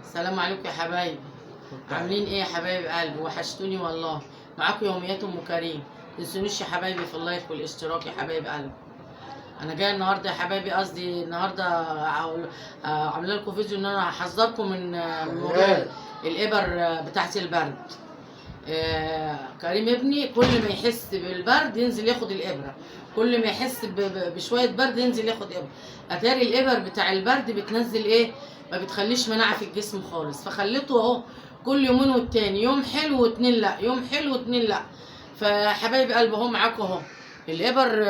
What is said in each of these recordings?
السلام عليكم يا حبايبي. عاملين ايه يا حبايب قلبي؟ وحشتوني والله. معاكم يوميات ام كريم. متنسونيش يا حبايبي في اللايك والاشتراك يا حبايب قلبي. انا جايه النهارده يا حبايبي، قصدي النهارده عامله لكم فيديو ان انا هحذركم من موضوع الابر بتاعت البرد. كريم ابني كل ما يحس بالبرد ينزل ياخد الابره، كل ما يحس بشويه برد ينزل ياخد ابره. اتاري الابر بتاع البرد بتنزل ايه؟ ما بتخليش مناعه في الجسم خالص. فخليته اهو كل يومين والتاني، يوم حلو واتنين لا، يوم حلو واتنين لا. فحبايبي قلبي اهو معاكم اهو الابر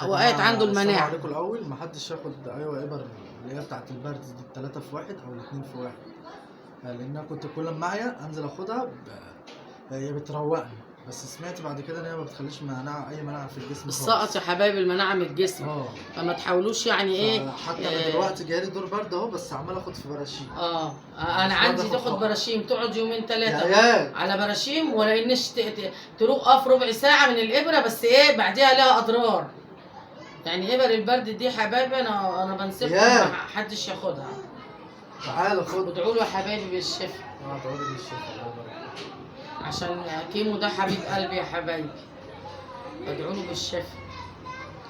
وقعت عنده المناعه. السلام عليكم. الاول ما حدش ياخد ابر اللي هي بتاعت البرد دي 3 في 1 او 2 في 1، لان انا كنت كل ما معايا انزل اخدها هي بتروقني، بس سمعت بعد كده ان هي ما بتخليش اي مناعه في الجسم خالص. بالسقط يا حبايبي المناعه من الجسم. فما تحاولوش يعني ايه. حتى من دلوقتي جايلي دور برد اهو، بس عمال اخد في براشيم. انا عندي تاخد براشيم، تقعد يومين ثلاثه على براشيم، ولا انش تروق في ربع ساعه من الابره، بس ايه بعديها لها اضرار. يعني ابر البرد دي حبايبي انا بنصحكم ما حدش ياخدها. تعالوا خد. ادعوا له يا حبايبي بالشفاء. ادعوا لي بالشفاء عشان كيمو ده حبيب قلبي يا حبايبي. ادعوا له بالشفاء.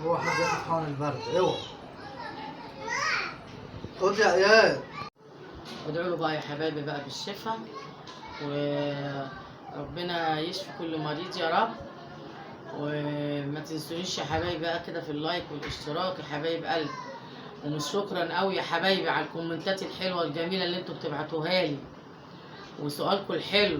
هو حد ياخد حقن البرد؟ اوعى. خد يا عيال. ادعوا له بقى يا حبايبي بقى بالشفاء، وربنا يشفي كل مريض يا رب. وما تنسونيش يا حبايبي بقى كده في اللايك والاشتراك يا حبايب قلبي. ومش شكرا قوي يا حبايبي على الكومنتات الحلوه الجميله اللي انتوا بتبعتوها لي، وسؤالكم الحلو.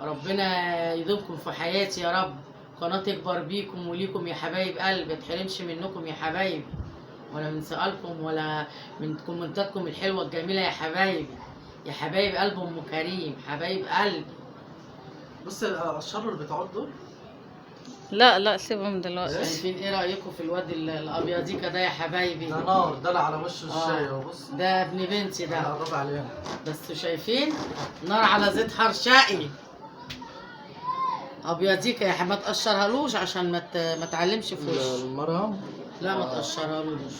ربنا يدومكم في حياتي يا رب. قناه تكبر بيكم وليكم يا حبايب قلبي، ما تحرمش منكم يا حبايبي، ولا من سؤالكم ولا من كومنتاتكم الحلوه الجميله يا حبايبي. يا حبايب قلب ام كريم، حبايب قلبي. بص الشر اللي بتقعد دول، لا سيبهم دلوقتي. شايفين ايه رايكم في الواد الابيضيكا ده يا حبايبي؟ ده نار، ده اللي على وشه الشاي اهو. بص ده ابن بنتي ده. قرب علينا. بس شايفين نار على زيت حرشائي. ابيضيكا يا حبيبي ما تقشرهالوش عشان ما تعلمش في وشه. المرهم لا ما تقشرهالوش.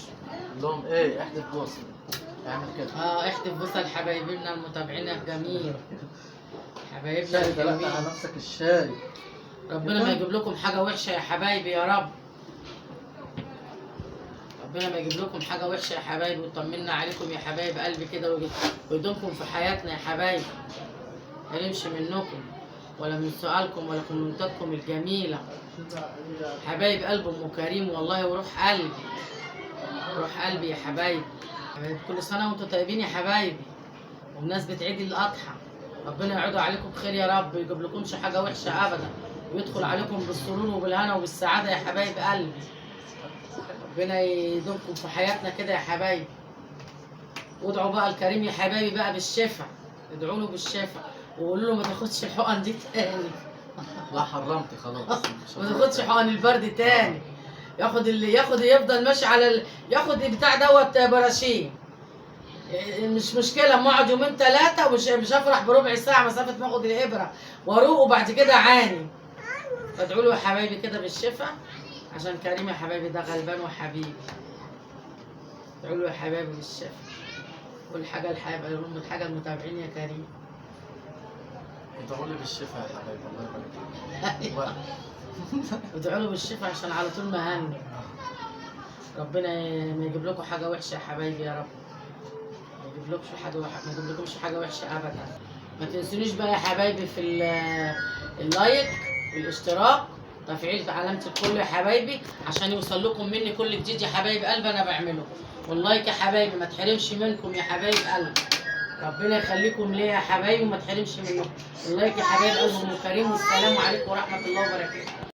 لهم ايه؟ احدف بوصه، اعمل كده. احتف بوصه لحبايبنا المتابعين الجميل، حبايبنا الشاي ده، لا الجميل. على نفسك الشاي. ربنا ما يجيب لكم حاجه وحشه يا حبايبي يا رب. ربنا ما يجيب لكم حاجه وحشه يا حبايبي، ويطمنا عليكم يا حبايب قلبي كده، ويدومكم في حياتنا يا حبايبي. ما نمشي منكم ولا من سؤالكم ولا كومنتاتكم الجميله. حبايب قلب ام كريم والله، وروح قلبي، روح قلبي يا حبايبي. كل سنه وانتم طيبين يا حبايبي، وبمناسبه عيد الاضحى ربنا يعودوا عليكم بخير يا رب، ويجيب لكمش حاجه وحشه ابدا، ويدخل عليكم بالسرور وبالهنا وبالسعاده يا حبايب قلبي. ربنا يدومكم في حياتنا كده يا حبايبي. وادعوا بقى الكريم يا حبايبي بقى بالشفاء، ادعوا له بالشفاء، وقولوا له ما تاخدش الحقن دي تاني. لا حرمتي خلاص. ما تاخدش حقن البرد تاني. ياخد يفضل ماشي على ياخد بتاع دوت براشيم. مش مشكله اما اقعد يومين ثلاثه، ومش هفرح بربع ساعه مسافه ما اخد الابره واروق وبعد كده اعاني. فادعوا له يا حبايبي كده بالشفاء، عشان كريم يا حبايبي ده غلبان وحبيبي. ادعوا له يا حبايبي بالشفاء. كل حاجه الحبايب، الحاجه المتابعين يا كريم. ادعوا لي بالشفاء يا حبايبي، الله يبارك فيك. ادعوا له بالشفاء عشان على طول مهني. ربنا ما يجيب لكم حاجه وحشه يا حبايبي يا رب. ما يجيبلكمش حاجه وحشه ابدا. ما تنسونيش بقى يا حبايبي في اللايك والاشتراك، تفعيل علامه الكل يا حبايبي، عشان يوصل لكم مني كل جديد يا حبايب قلبي انا بعمله. واللايك يا حبايبي ما تحرمش منكم يا حبايب قلبي. ربنا يخليكم ليا يا حبايبي وما تحرمش منكم. اللايك يا حبايب قلبي ام كريم، والسلام عليكم ورحمه الله وبركاته.